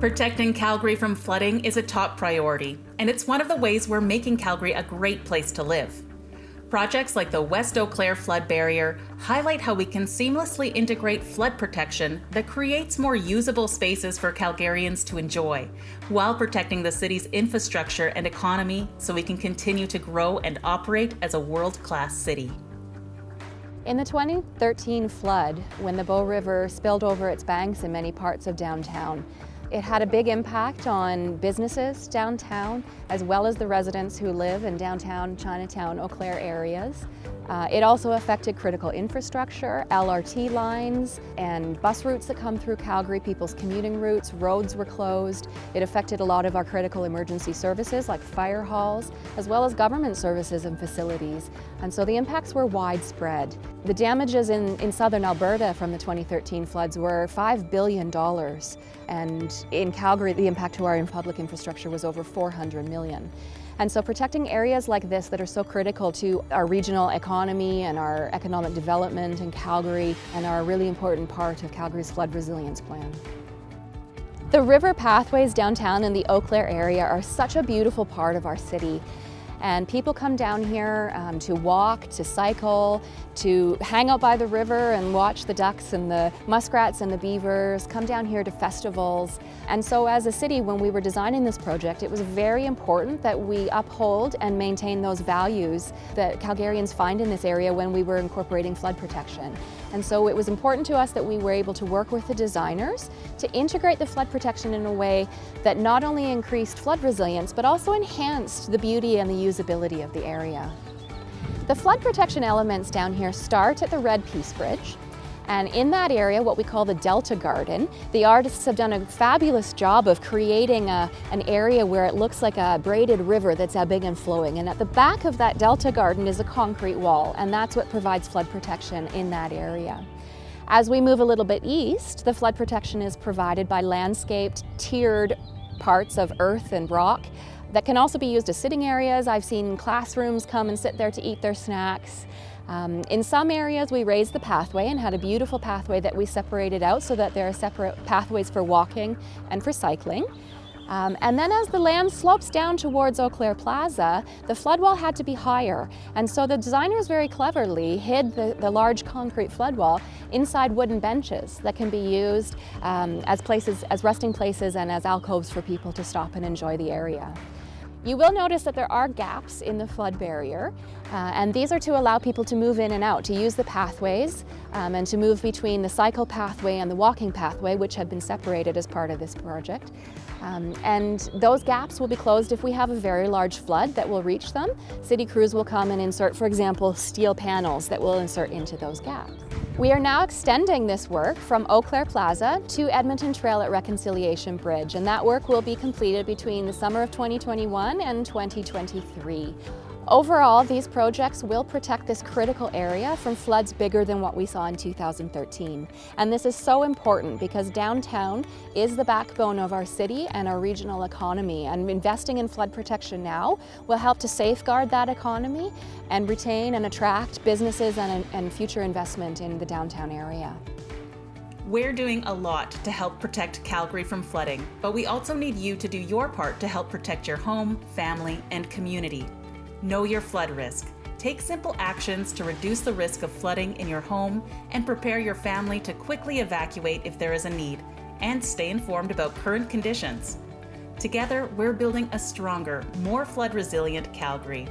Protecting Calgary from flooding is a top priority, and it's one of the ways we're making Calgary a great place to live. Projects like the West Eau Claire Flood Barrier highlight how we can seamlessly integrate flood protection that creates more usable spaces for Calgarians to enjoy, while protecting the city's infrastructure and economy so we can continue to grow and operate as a world-class city. In the 2013 flood, when the Bow River spilled over its banks in many parts of downtown, it had a big impact on businesses downtown, as well as the residents who live in downtown, Chinatown, Eau Claire areas. It also affected critical infrastructure, LRT lines, and bus routes that come through Calgary, people's commuting routes. Roads were closed. It affected a lot of our critical emergency services like fire halls, as well as government services and facilities. And so the impacts were widespread. The damages in southern Alberta from the 2013 floods were $5 billion. And in Calgary, the impact to our public infrastructure was over $400 million. And so protecting areas like this that are so critical to our regional economy and our economic development in Calgary and are a really important part of Calgary's flood resilience plan. The river pathways downtown in the Eau Claire area are such a beautiful part of our city. And people come down here to walk, to cycle, to hang out by the river and watch the ducks and the muskrats and the beavers, come down here to festivals. And so as a city, when we were designing this project, it was very important that we uphold and maintain those values that Calgarians find in this area when we were incorporating flood protection. And so it was important to us that we were able to work with the designers to integrate the flood protection in a way that not only increased flood resilience, but also enhanced the beauty and the usability of the area. The flood protection elements down here start at the Red Peace Bridge. And in that area, what we call the Delta Garden, the artists have done a fabulous job of creating an area where it looks like a braided river that's ebbing and flowing. And at the back of that Delta Garden is a concrete wall, and that's what provides flood protection in that area. As we move a little bit east, the flood protection is provided by landscaped, tiered parts of earth and rock that can also be used as sitting areas. I've seen classrooms come and sit there to eat their snacks. In some areas we raised the pathway and had a beautiful pathway that we separated out so that there are separate pathways for walking and for cycling. And then as the land slopes down towards Eau Claire Plaza, the flood wall had to be higher. And so the designers very cleverly hid the large concrete flood wall inside wooden benches that can be used as resting places and as alcoves for people to stop and enjoy the area. You will notice that there are gaps in the flood barrier, and these are to allow people to move in and out, to use the pathways, and to move between the cycle pathway and the walking pathway, which had been separated as part of this project. And those gaps will be closed if we have a very large flood that will reach them. City crews will come and insert, for example, steel panels that will insert into those gaps. We are now extending this work from Eau Claire Plaza to Edmonton Trail at Reconciliation Bridge, and that work will be completed between the summer of 2021 and 2023. Overall, these projects will protect this critical area from floods bigger than what we saw in 2013. And this is so important because downtown is the backbone of our city and our regional economy, and investing in flood protection now will help to safeguard that economy and retain and attract businesses and future investment in the downtown area. We're doing a lot to help protect Calgary from flooding, but we also need you to do your part to help protect your home, family, and community. Know your flood risk. Take simple actions to reduce the risk of flooding in your home and prepare your family to quickly evacuate if there is a need, and stay informed about current conditions. Together, we're building a stronger, more flood-resilient Calgary.